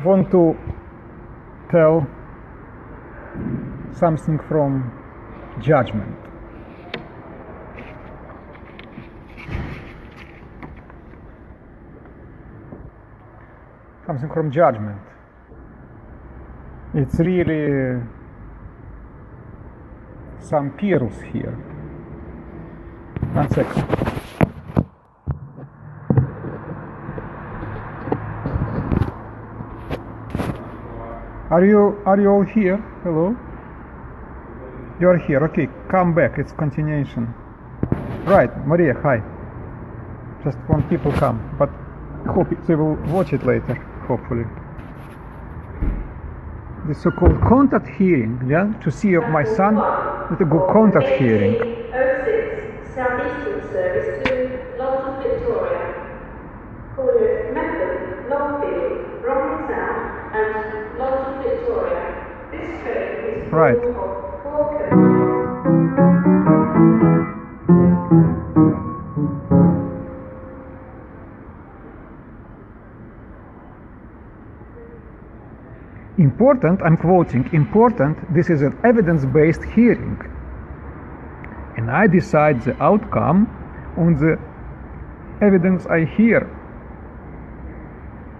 want to tell something from judgment. Something from judgment. It's really some perils here. 1 second. Are you all here? Hello? You are here. Okay, come back. It's continuation. Right, Maria, hi. Just want people come, but hope they will watch it later, hopefully. The so-called contact hearing, yeah, to see my son with a good contact hearing. 06 Southeastern service to London, Victoria. Caller Melbourne, Longfield, Bromley South, and London, Victoria. This train is full Right. of 4 Important, I'm quoting, important, this is an evidence-based hearing. And I decide the outcome on the evidence I hear.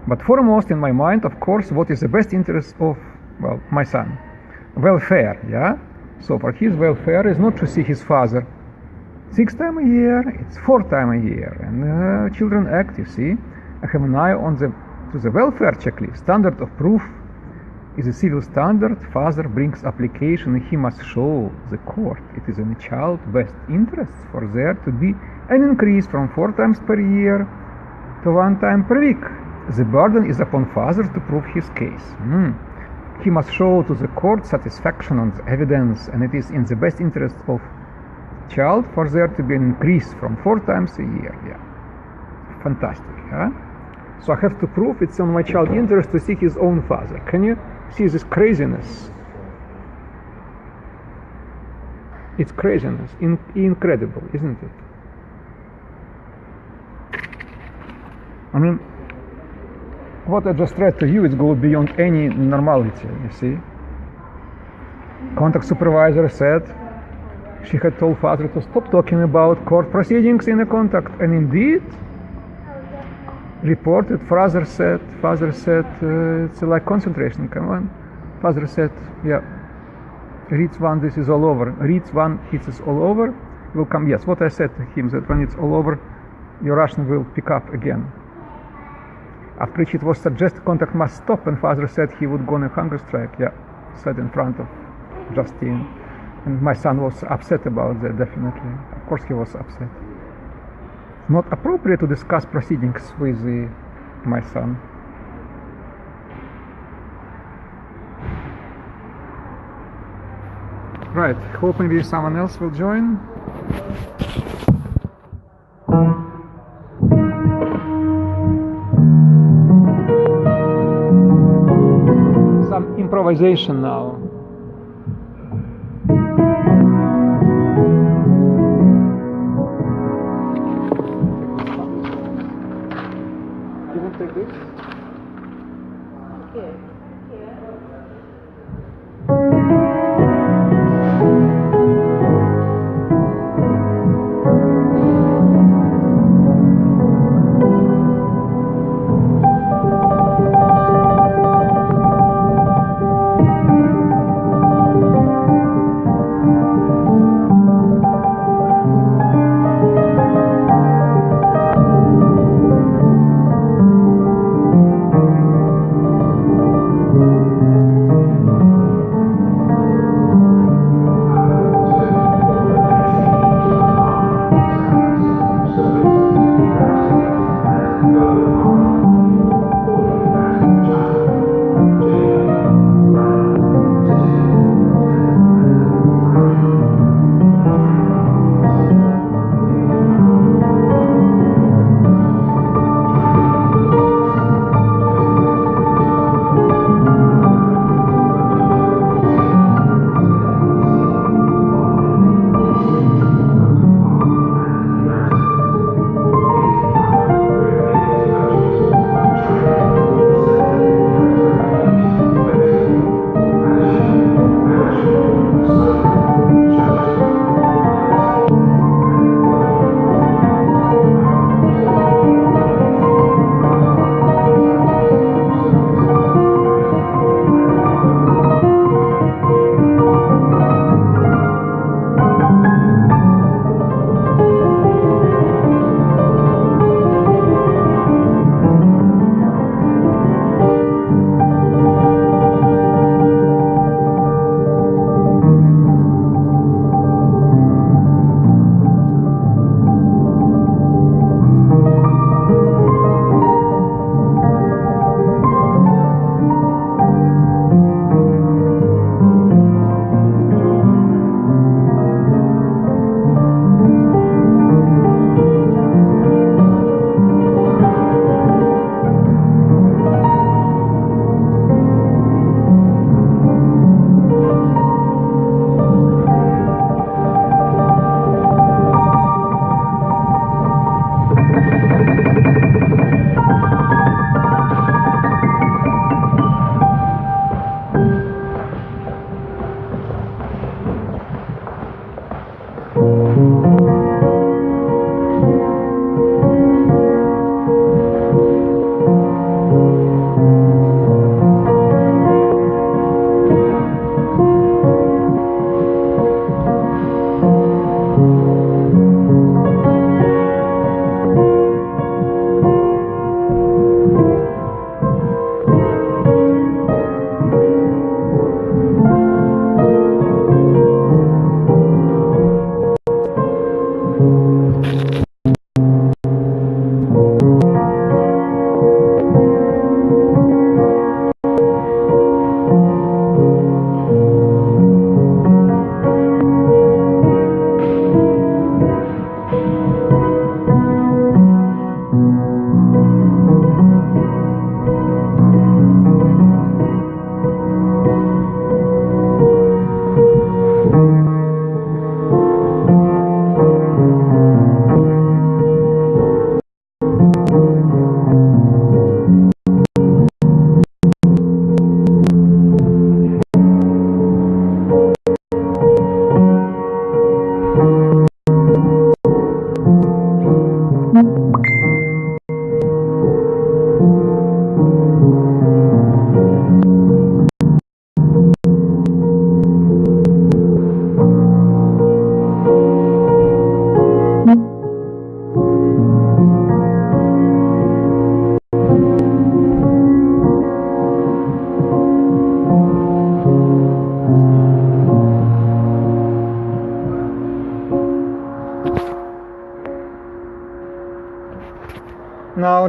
But foremost in my mind, of course, what is the best interest of, well, my son? Welfare, yeah? So for his welfare is not to see his father 6 times a year, it's 4 times a year. And children act, you see. I have an eye on the welfare checklist. Standard of proof is a civil standard. Father brings application, he must show the court it is in the child's best interest for there to be an increase from 4 times per year to 1 time per week. The burden is upon father to prove his case. He must show to the court satisfaction on the evidence, and it is in the best interest of child for there to be an increase from 4 times a year. Yeah, fantastic, huh? So I have to prove it's on my child's interest to see his own father. Can you see this craziness? It's craziness, incredible, isn't it? I mean, what I just read to you is goes beyond any normality, you see. Contact supervisor said she had told father to stop talking about court proceedings in a contact, and indeed, reported, father said, it's like concentration, come on. Father said, yeah, reads 1, this is all over. Reads 1, it is all over, will come, yes, what I said to him, that when it's all over, your Russian will pick up again. After which it was suggested contact must stop, and father said he would go on a hunger strike, yeah, said in front of Justine. And my son was upset about that, definitely. Of course he was upset. Not appropriate to discuss proceedings with my son. Right, hope maybe someone else will join. Some improvisation now. Take this. Okay.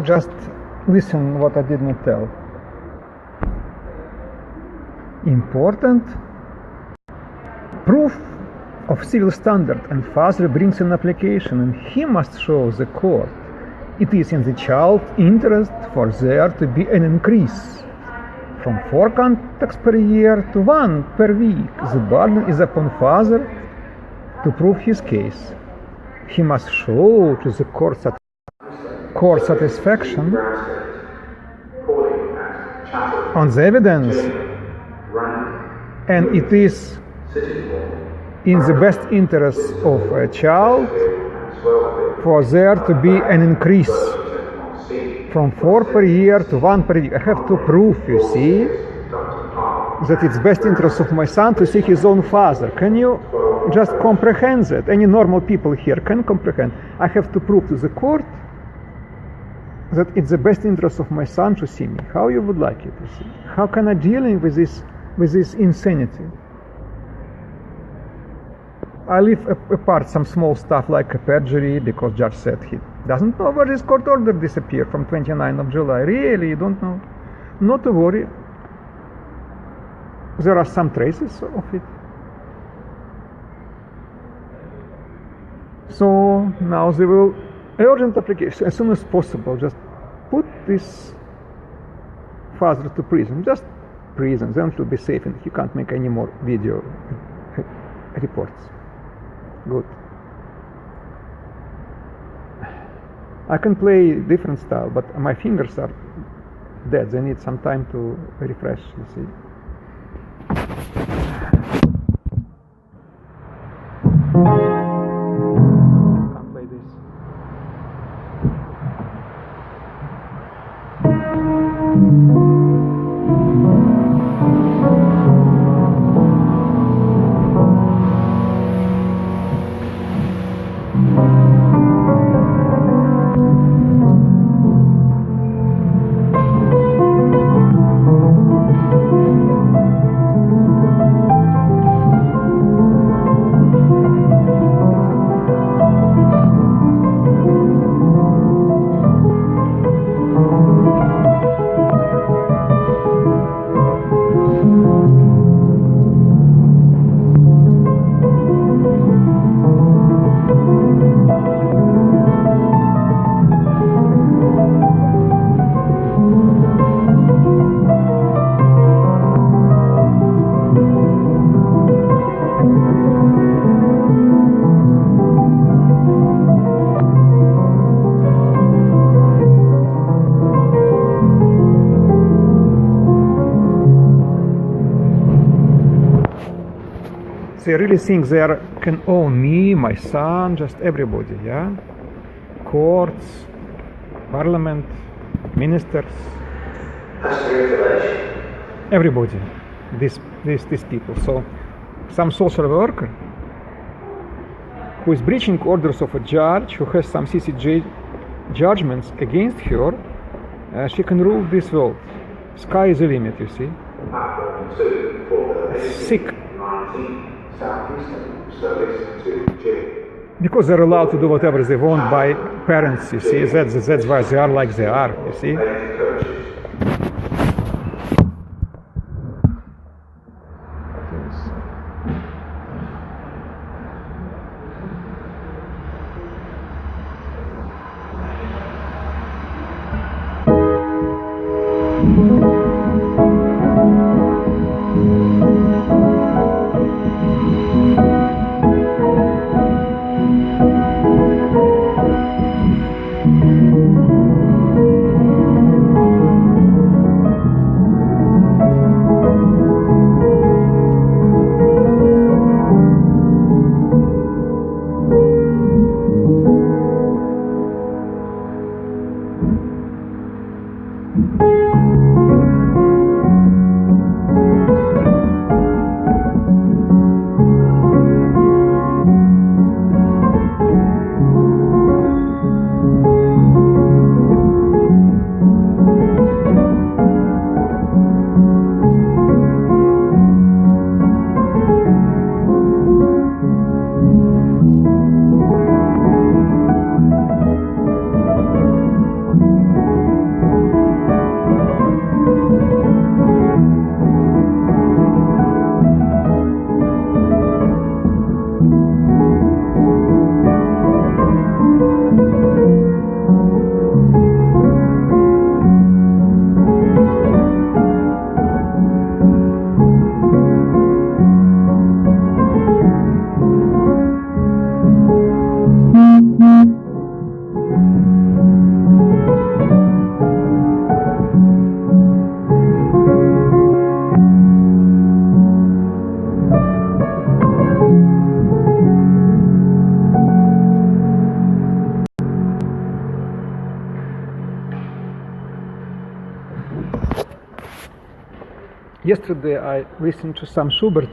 just listen what I did not tell. Important proof of civil standard, and father brings an application, and he must show the court it is in the child's interest for there to be an increase from 4 contacts per year to 1 per week. The burden is upon father to prove his case. He must show to the court satisfaction on the evidence, and it is in the best interest of a child for there to be an increase from 4 per year to 1 per week. I have to prove, you see, that it's best interest of my son to see his own father. Can you just comprehend that? Any normal people here can comprehend. I have to prove to the court that it's the best interest of my son to see me. How you would like it to see? How can I dealing with this insanity? I leave apart some small stuff like a perjury, because judge said he doesn't know where this court order disappeared from 29th of July. Really, you don't know? Not to worry. There are some traces of it. So now they will urgent application as soon as possible. Just put this father to prison. Just prison. Then he'll be safe and he can't make any more video reports. Good. I can play different style, but my fingers are dead. They need some time to refresh, you see. Can't play this. They really think they can own me, my son, just everybody, yeah? Courts, parliament, ministers, everybody, these people. So some social worker who is breaching orders of a judge, who has some CCJ judgments against her, she can rule this world. Sky is the limit, you see. Sick. Because they're allowed to do whatever they want by parents, you see. That's why they are like they are, you see. Yesterday I listened to some Schubert,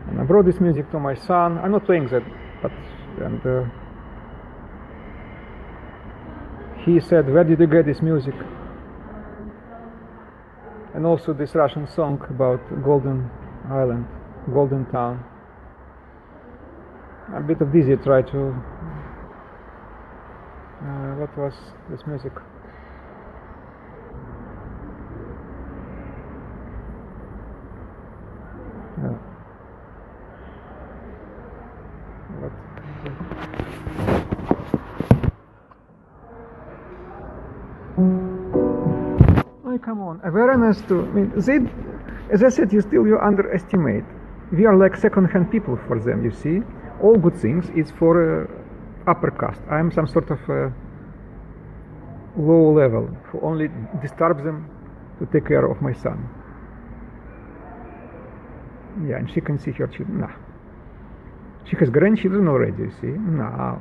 and I brought this music to my son. I'm not playing that, but he said, "Where did you get this music?" And also this Russian song about Golden Island, Golden Town. A bit of dizzy try to. What was this music? Come on, awareness to, I mean, as I said, you underestimate. We are like second-hand people for them, you see. All good things is for upper caste. I am some sort of low level who only disturbs them to take care of my son. Yeah, and she can see her children. Nah. She has grandchildren already, you see. No.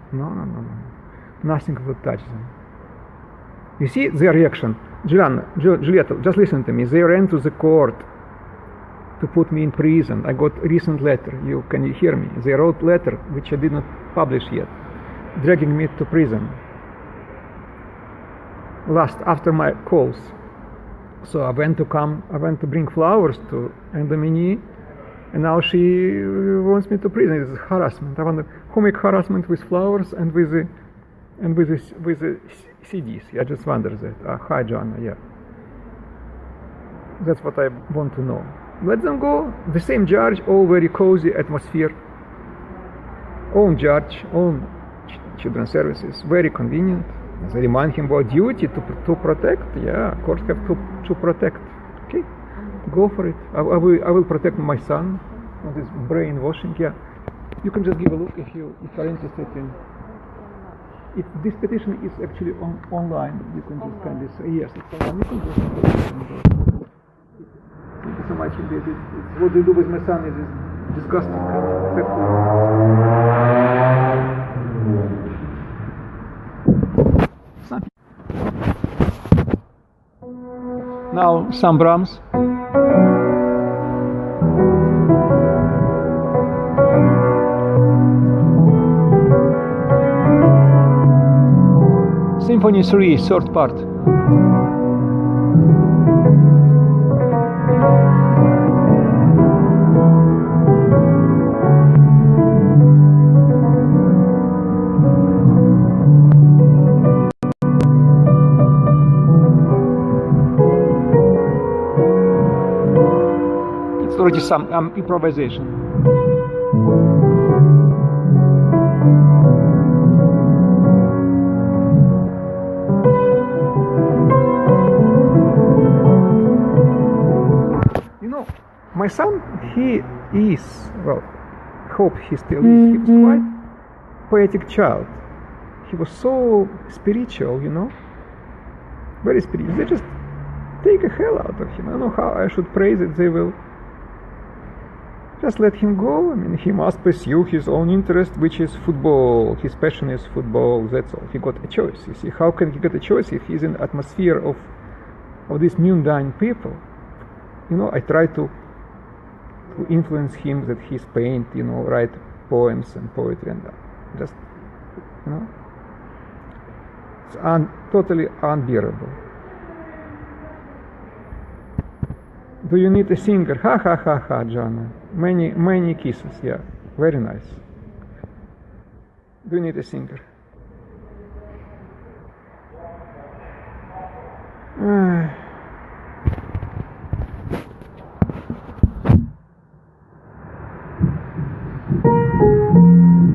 Nothing will touch them. You see their reaction. Julieta, just listen to me. They ran to the court to put me in prison. I got a recent letter. Can you hear me? They wrote letter, which I did not publish yet, dragging me to prison. After my calls. So I went to bring flowers to Endomini, and now she wants me to prison. It's harassment. I wonder who make harassment with flowers and with the CDs. I just wonder that. Hi, Joanna. Yeah. That's what I want to know. Let them go. The same judge, all very cozy atmosphere. Own judge, own children's services, very convenient. They remind him about duty to protect. Yeah, courts have to protect. Okay, go for it. I will protect my son from this brainwashing. Yeah, you can just give a look if you are interested in. If this petition is actually online, you can just kindly say yes, it's online. You can just thank you so much indeed. It's what they do with my son is disgusting. Now some Brahms. Symphony 3, third part. It's already some improvisation. My son, he is, well, hope he still is, he was quite poetic child. He was so spiritual, very spiritual. They just take a hell out of him. I don't know how I should praise it. They will just let him go. I mean, he must pursue his own interest, which is football. His passion is football, that's all. He got a choice, you see. How can he get a choice if he's in an atmosphere of these mundane people? I try to influence him that he's paint, write poems and poetry and just, it's totally unbearable. Do you need a singer? Ha ha ha ha, Joanna. Many kisses, yeah, very nice. Do you need a singer?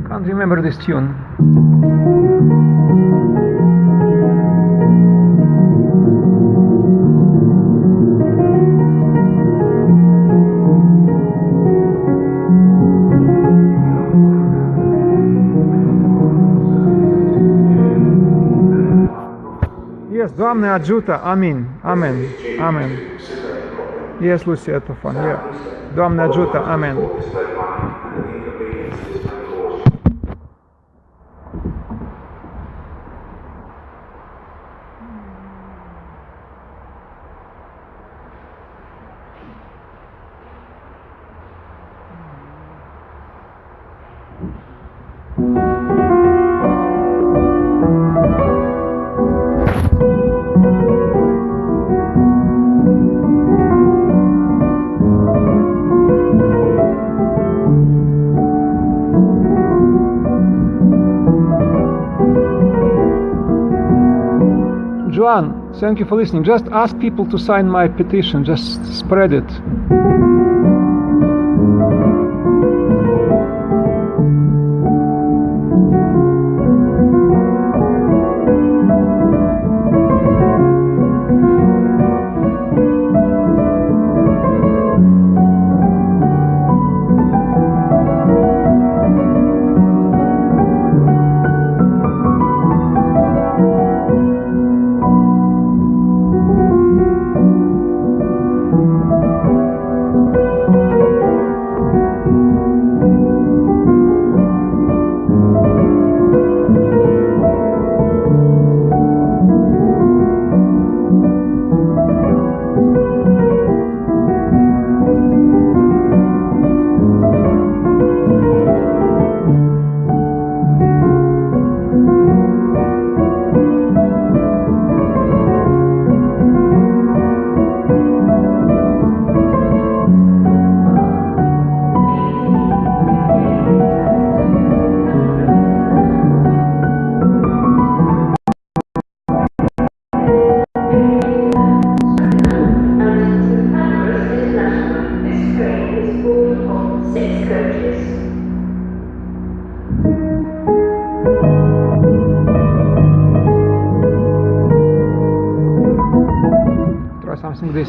Can't remember this tune. Yes, Doamne ajută, amin, amen, amen. Yes, Lucia Tufan, yeah. Doamne ajută, amen. everyone. Thank you for listening. Just ask people to sign my petition. Just spread it. Something this.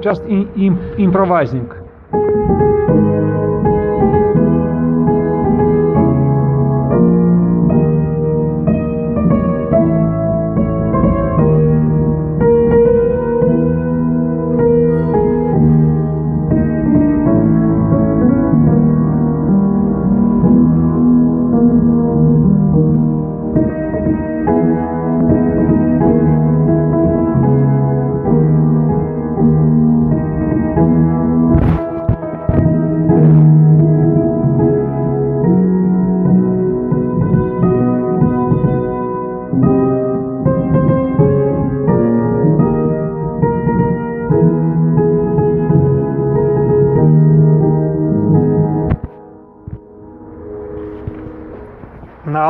Just improvising.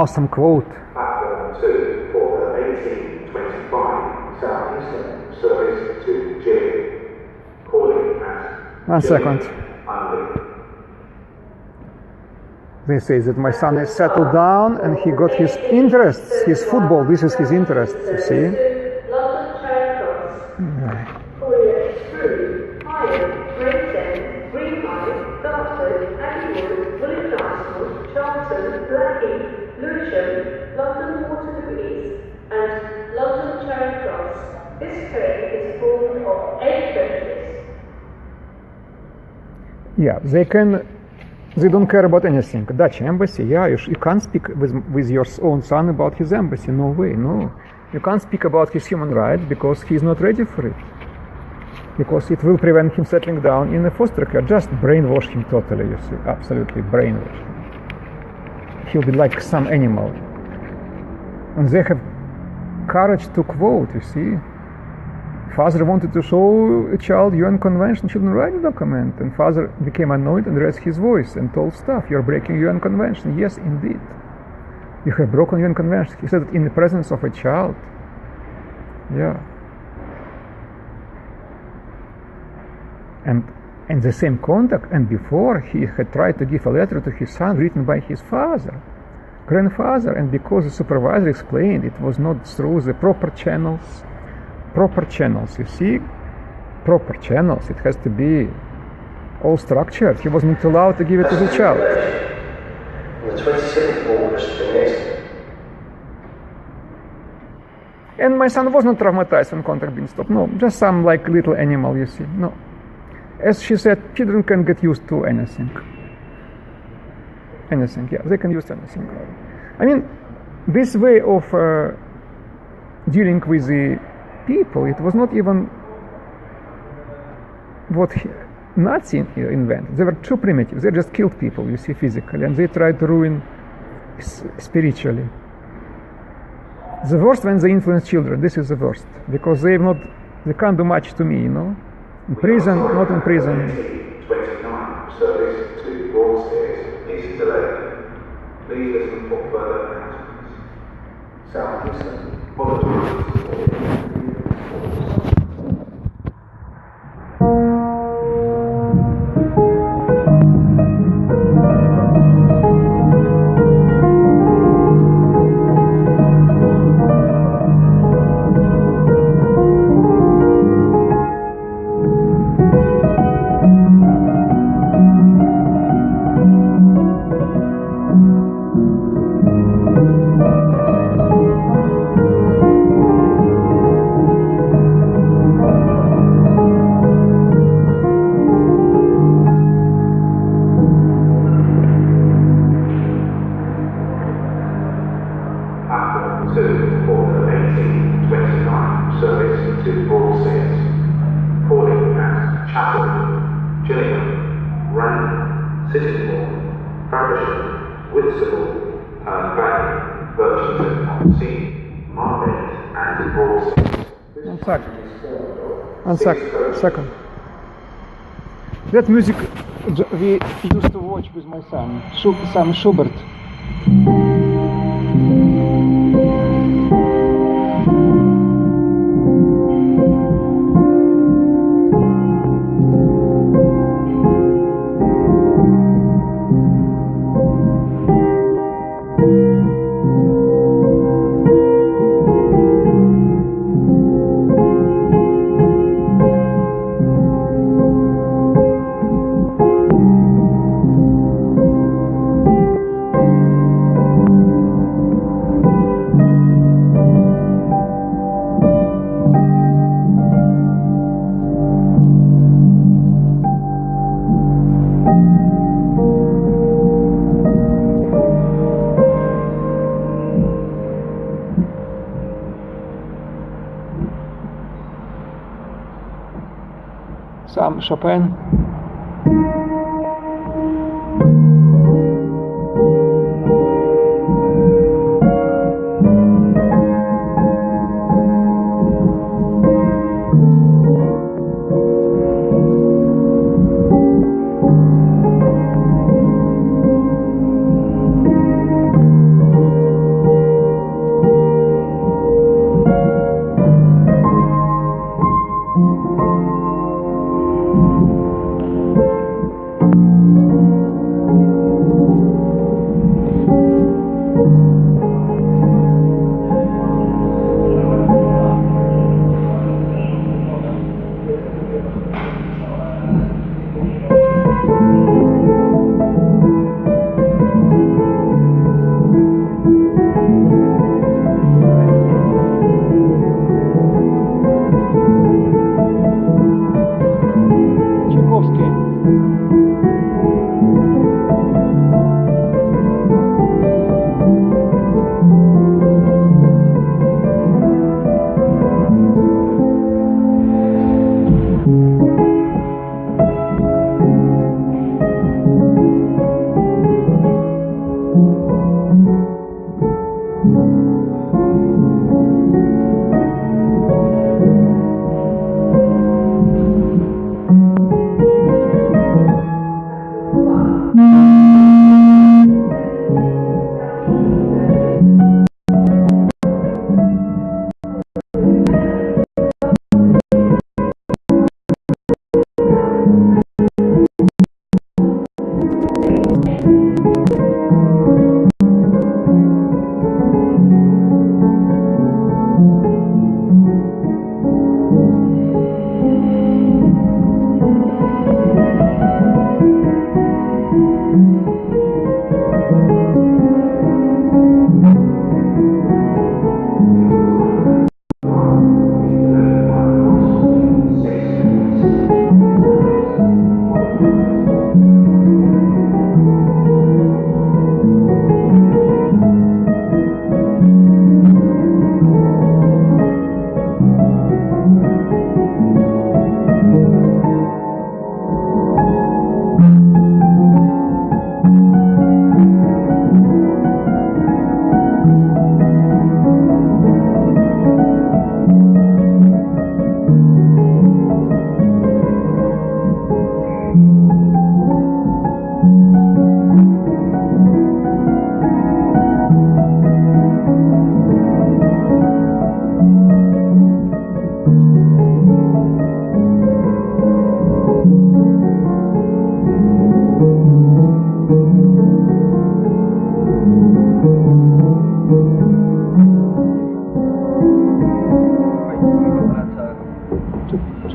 awesome quote. Platform 2 for the 1825 Southeastern service to Gillingham. Calling at 1 second. only. They say that my son is settled down and he got his interests, his football. This is his interest, you see. London Charing Cross. Right. Collier, Crewe, Higham, Gravesend, Greenhithe, Dartford, Abbeywood, Woolwich Transport, Charlton, Blackheath, Lewisham, London Waterloo East, and London Charing Cross. This train is formed of 8 coaches. Yeah, they don't care about anything. Dutch embassy, yeah, you can't speak with your own son about his embassy. No way, no. You can't speak about his human rights because he's not ready for it. Because it will prevent him settling down in a foster care. Just brainwash him totally, you see. Absolutely brainwash him. He'll be like some animal. And they have courage to quote, you see. Father wanted to show a child UN Convention children rights document, and father became annoyed and raised his voice and told staff, "You're breaking UN Convention." Yes, indeed. You have broken UN Convention. He said it in the presence of a child. Yeah. And in the same contact and before, he had tried to give a letter to his son written by his grandfather, and because the supervisor explained it was not through the proper channels, you see, proper channels, it has to be all structured. He was not allowed to give it to the child. On the 27th of August, the next. And my son was not traumatized when contact being stopped. No, just some like little animal, you see. No. As she said, children can get used to anything. Anything, yeah, they can use anything. I mean, this way of dealing with the people, it was not even what Nazis invented. They were too primitive. They just killed people, you see, physically, and they tried to ruin spiritually. The worst when they influence children. This is the worst, because they can't do much to me, you know. In prison, not in prison. 29 service to Broadstairs is delayed. Please listen for further announcements. Southeastern apologies. Second. That music we used to watch with my son, some Schubert. Some Chopin.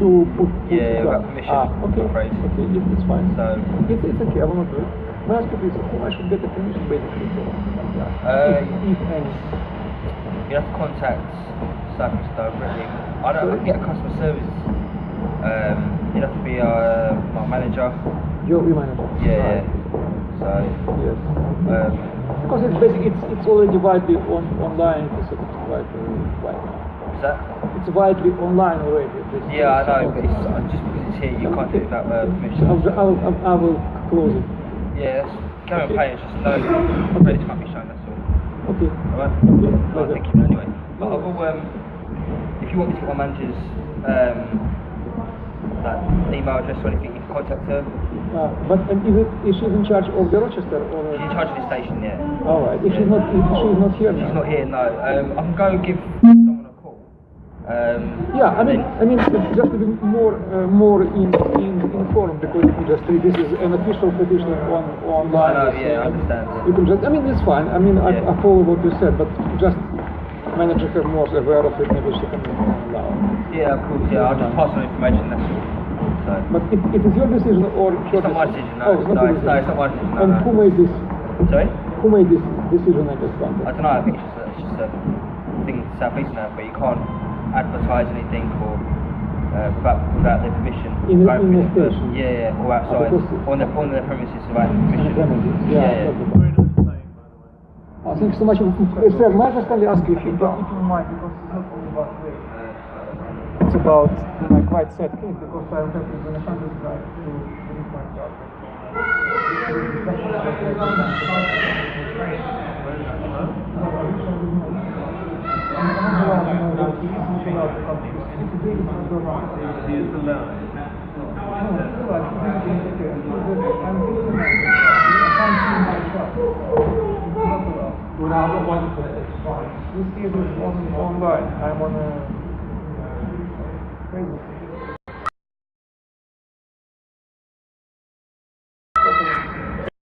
to put without permission. Okay. I'm afraid. Okay, it's fine. So it's okay. I will not do it. May I ask you please, whom I should get the permission basically for? If any. You have to contact Cyprus directly. I can get a customer service. You'd have to be my manager. Your manager. Yeah. Right. So yes. Because it's basically it's already widely online. It's quite wide. Is that? It's widely online already. Yeah, I know, but it's, just because it's here, you can't do it without permission. I will close it. Yeah, that's carry on playing. It's just no credits can't be shown. That's all. Okay. Alright. Okay. Well, thank you anyway. But I will. If you want me to get my manager's like email address or anything, you can contact her. But is she in charge of the Rochester or? She's in charge of the station, yeah. All right. If she's not here. She's not here, no. I can go give someone a call. Yeah, I mean, just to be more informed, because this is an official petition online. I know, yeah, I understand. You can just, it's fine. I mean, I follow what you said, but just manager her more aware of it, maybe she can allow. Yeah, of course, yeah, I'll just pass on information, that's all. So. But it is your decision or it's not my decision, no. It's not my decision. And who made this? Sorry? Who made this decision I just wanted? I don't know, I think it's just a thing South East now, but you can't advertise anything or without their permission. In the station? Yeah, or outside. On their premises without permission. Yeah. Thank you so much. Sir, might I just kindly ask you if you mind, because it's not only about race. It's about my quite sad case, because I have been a hundred guys to finish my job. This case is online. I'm on a Facebook.